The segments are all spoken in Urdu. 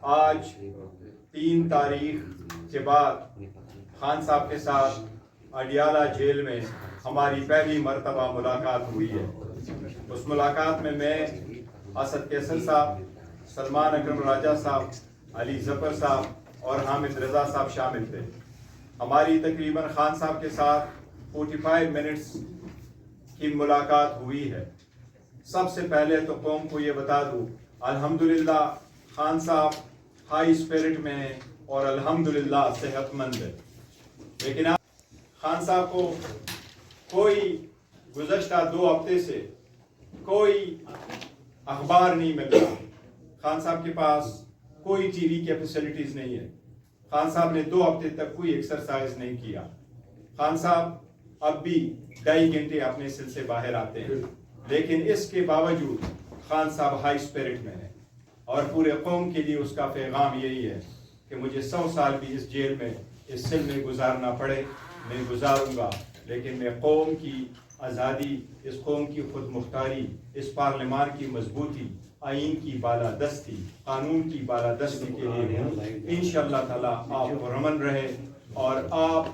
آج 3 تاریخ کے بعد خان صاحب کے ساتھ اڈیالہ جیل میں ہماری پہلی مرتبہ ملاقات ہوئی ہے۔ اس ملاقات میں اسد کیسر صاحب، سلمان اکرم راجہ صاحب، علی ظفر صاحب اور حامد رضا صاحب شامل تھے۔ ہماری تقریباً خان صاحب کے ساتھ 45 منٹس کی ملاقات ہوئی ہے۔ سب سے پہلے تو قوم کو یہ بتا دوں، الحمدللہ خان صاحب ہائی اسپرٹ میں ہیں اور الحمدللہ صحت مند ہے، لیکن خان صاحب کو کوئی گزشتہ 2 ہفتے سے کوئی اخبار نہیں مل رہا۔ خان صاحب کے پاس کوئی ٹی وی کی فیسلٹیز نہیں ہے۔ خان صاحب نے 2 ہفتے تک کوئی ایکسرسائز نہیں کیا۔ خان صاحب اب بھی 2.5 گھنٹے اپنے سل سے باہر آتے ہیں، لیکن اس کے باوجود خان صاحب ہائی اسپرٹ میں ہے اور پورے قوم کے لیے اس کا پیغام یہی ہے کہ مجھے 100 سال بھی اس جیل میں، اس سل میں گزارنا پڑے، میں گزاروں گا، لیکن میں قوم کی آزادی، اس قوم کی خود مختاری، اس پارلیمان کی مضبوطی، آئین کی بالادستی، قانون کی بالادستی کے لیے ہوں۔ انشاءاللہ تعالیٰ آپ پرامن رہے اور آپ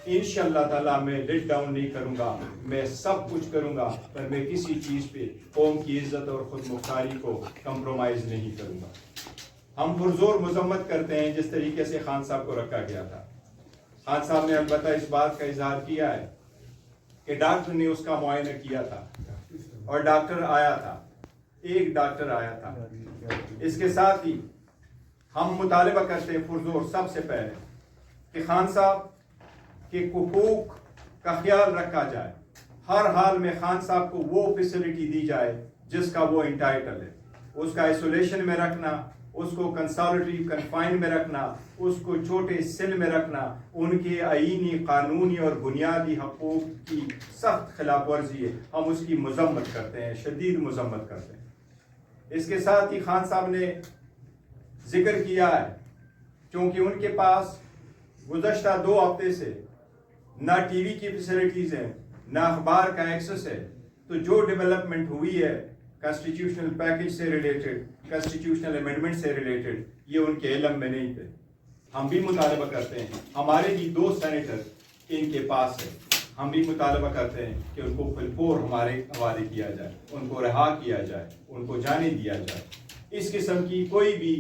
انشاءاللہ تعالیٰ میں لیٹ ڈاؤن نہیں کروں گا، میں سب کچھ کروں گا، پر میں کسی چیز پہ قوم کی عزت اور خود مختاری کو کمپرومائز نہیں کروں گا۔ ہم پرزور مذمت کرتے ہیں جس طریقے سے خان صاحب کو رکھا گیا تھا۔ خان صاحب نے البتہ اس بات کا اظہار کیا ہے کہ ڈاکٹر نے اس کا معائنہ کیا تھا اور ڈاکٹر آیا تھا، ایک ڈاکٹر آیا تھا۔ اس کے ساتھ ہی ہم مطالبہ کرتے ہیں پرزور سب سے پہلے کہ خان صاحب کے حقوق کا خیال رکھا جائے، ہر حال میں خان صاحب کو وہ فیسلٹی دی جائے جس کا وہ انٹائٹل ہے۔ اس کا آئسولیشن میں رکھنا، اس کو کنسالیٹری کنفائن میں رکھنا، اس کو چھوٹے سیل میں رکھنا، ان کے آئینی، قانونی اور بنیادی حقوق کی سخت خلاف ورزی ہے۔ ہم اس کی مذمت کرتے ہیں، شدید مذمت کرتے ہیں۔ اس کے ساتھ ہی خان صاحب نے ذکر کیا ہے چونکہ ان کے پاس گزشتہ 2 ہفتے سے نہ ٹی وی کی فیسلٹیز ہیں، نہ اخبار کا ایکسس ہے، تو جو ڈیولپمنٹ ہوئی ہے کانسٹیٹیوشنل پیکج سے ریلیٹڈ، کانسٹیٹیوشنل امینڈمنٹ سے ریلیٹڈ، یہ ان کے علم میں نہیں تھے۔ ہم بھی مطالبہ کرتے ہیں، ہمارے بھی 2 سینیٹر ان کے پاس ہیں، ہم بھی مطالبہ کرتے ہیں کہ ان کو فلپور ہمارے حوالے کیا جائے، ان کو رہا کیا جائے، ان کو جانے دیا جائے۔ اس قسم کی کوئی بھی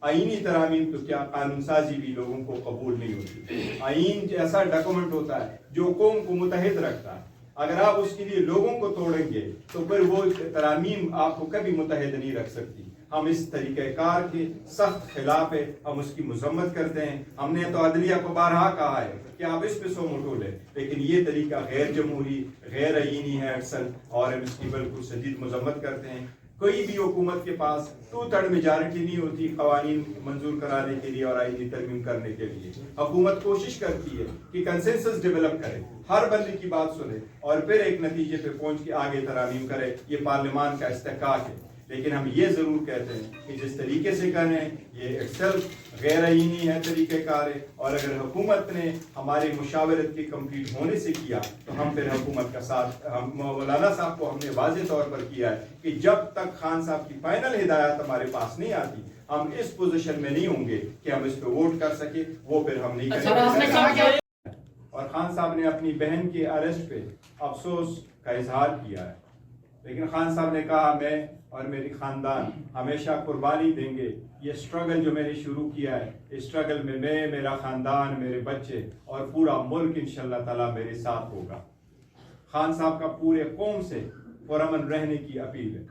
آئینی ترامیم تو کیا قانون سازی بھی لوگوں کو قبول نہیں ہوتی۔ آئین ایسا ڈاکومنٹ ہوتا ہے جو قوم کو متحد رکھتا ہے، اگر آپ اس کے لیے لوگوں کو توڑیں گے تو پھر وہ ترامیم آپ کو کبھی متحد نہیں رکھ سکتی۔ ہم اس طریقہ کار کے سخت خلاف ہے، ہم اس کی مذمت کرتے ہیں۔ ہم نے تو عدلیہ کو بارہا کہا ہے کہ آپ اس پہ سو موٹو لیں، لیکن یہ طریقہ غیر جمہوری، غیر آئینی ہے اکثر، اور ہم اس کی بالکل شدید مذمت کرتے ہیں۔ کوئی بھی حکومت کے پاس 2/3 میجارٹی نہیں ہوتی قوانین منظور کرانے کے لیے اور آئینی ترمیم کرنے کے لیے۔ حکومت کوشش کرتی ہے کہ کنسنسس ڈیولپ کرے، ہر بندے کی بات سنے اور پھر ایک نتیجے پہ پہنچ کے آگے ترامیم کرے۔ یہ پارلیمان کا استحقاق ہے، لیکن ہم یہ ضرور کہتے ہیں کہ جس طریقے سے کریں یہ ایکسلف غیر آئینی ہے، طریقہ کار ہے، اور اگر حکومت نے ہماری مشاورت کے کمپلیٹ ہونے سے کیا تو ہم پھر حکومت کا ساتھ، مولانا صاحب کو ہم نے واضح طور پر کیا ہے کہ جب تک خان صاحب کی فائنل ہدایات ہمارے پاس نہیں آتی ہم اس پوزیشن میں نہیں ہوں گے کہ ہم اس پہ ووٹ کر سکے، وہ پھر ہم نہیں کریں گے۔ اور خان صاحب نے اپنی بہن کے اریسٹ پہ افسوس کا اظہار کیا ہے، لیکن خان صاحب نے کہا میں اور میری خاندان ہمیشہ قربانی دیں گے۔ یہ سٹرگل جو میں نے شروع کیا ہے، اس سٹرگل میں میرا خاندان، میرے بچے اور پورا ملک انشاءاللہ تعالیٰ میرے ساتھ ہوگا۔ خان صاحب کا پورے قوم سے پرامن رہنے کی اپیل ہے۔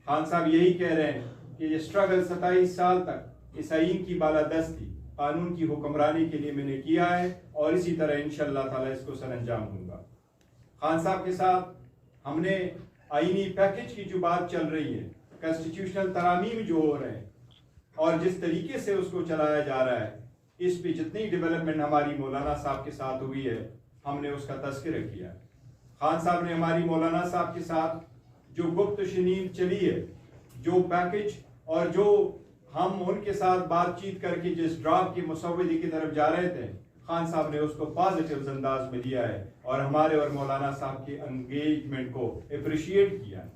خان صاحب یہی کہہ رہے ہیں کہ یہ سٹرگل 27 سال تک اس آئین کی بالادستی، قانون کی حکمرانی کے لیے میں نے کیا ہے اور اسی طرح انشاءاللہ تعالیٰ اس کو سر انجام دوں گا۔ خان صاحب کے ساتھ ہم نے آئینی پیکج کی جو بات چل رہی ہے، کانسٹیٹیوشنل ترامیم جو ہو رہے ہیں اور جس طریقے سے اس کو چلایا جا رہا ہے، اس پہ جتنی ڈیولپمنٹ ہماری مولانا صاحب کے ساتھ ہوئی ہے ہم نے اس کا تذکرہ کیا ہے۔ خان صاحب نے ہماری مولانا صاحب کے ساتھ جو گفت و شنید چلی ہے، جو پیکج اور جو ہم ان کے ساتھ بات چیت کر کے جس ڈرافٹ کی مسودے کی طرف جا رہے تھے، خان صاحب نے اس کو پازیٹیو انداز میں لیا ہے اور ہمارے اور مولانا صاحب کے انگیجمنٹ کو اپریشیٹ کیا ہے۔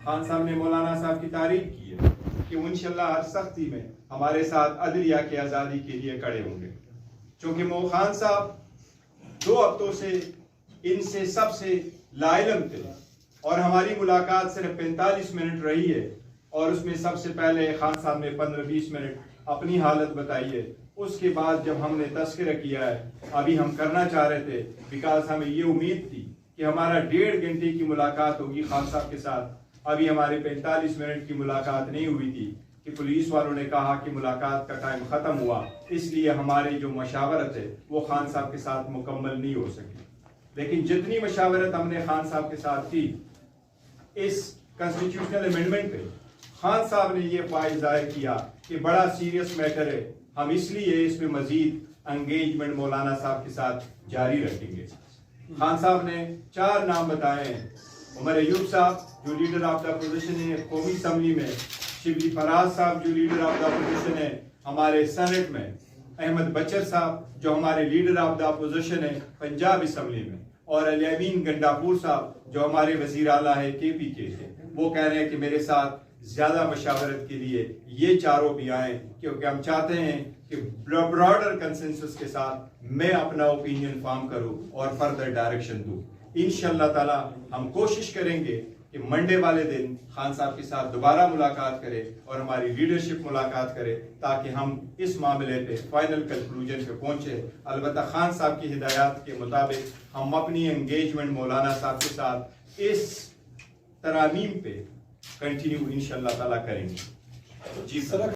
خان صاحب نے مولانا صاحب کی تعریف کی ہے۔ کہ وہ انشاءاللہ ہر سختی میں ہمارے ساتھ عدلیہ کی آزادی کے لیے کھڑے ہوں گے. چونکہ مو خان صاحب 2 ہفتوں سے ان سے سب سے لا علم تھے اور ہماری ملاقات صرف 45 منٹ رہی ہے اور اس میں سب سے پہلے خان صاحب نے 15-20 منٹ اپنی حالت بتائی ہے. اس کے بعد جب ہم نے تذکرہ کیا ہے ابھی ہم کرنا چاہ رہے تھے بیکاز ہمیں یہ امید تھی کہ ہمارا 1.5 گھنٹے کی ملاقات ہوگی خان صاحب کے ساتھ. ابھی ہمارے 45 منٹ کی ملاقات نہیں ہوئی تھی کہ پولیس والوں نے کہا کہ ملاقات کا ٹائم ختم ہوا, اس لیے ہماری جو مشاورت ہے وہ خان صاحب کے ساتھ مکمل نہیں ہو سکی. لیکن جتنی مشاورت ہم نے خان صاحب کے ساتھ کی اس کنسٹیٹیوشنل امینڈمنٹ پہ, خان صاحب نے یہ فائز ظاہر کیا کہ بڑا سیریس میٹر ہے, ہم اس لیے اس میں مزید انگیجمنٹ مولانا صاحب کے ساتھ جاری رکھیں گے. خان صاحب نے 4 نام بتائے ہیں. عمر ایوب صاحب جو لیڈر آف دا اپوزیشن ہے قومی اسمبلی میں, شبلی فراز صاحب جو لیڈر آف دا اپوزیشن ہے ہمارے سینٹ میں, احمد بچر صاحب جو ہمارے لیڈر آف دا اپوزیشن ہے پنجاب اسمبلی میں, اور علی امین گنڈاپور صاحب جو ہمارے وزیر اعلیٰ ہے KP کے سے. وہ کہہ رہے ہیں کہ میرے ساتھ زیادہ مشاورت کے لیے یہ چاروں بھی آئیں کیونکہ ہم چاہتے ہیں کہ براڈر کنسنسس کے ساتھ میں اپنا اوپینین فارم کروں اور فردر ڈائریکشن دوں. انشاءاللہ تعالی ہم کوشش کریں گے کہ منڈے والے دن خان صاحب کے ساتھ دوبارہ ملاقات کرے اور ہماری لیڈرشپ ملاقات کرے تاکہ ہم اس معاملے پہ فائنل کنکلوژن پہ پہنچے. البتہ خان صاحب کی ہدایات کے مطابق ہم اپنی انگیجمنٹ مولانا صاحب کے ساتھ اس ترامیم پہ کنٹینیو انشاءاللہ تعالی کریں گے. جی سر.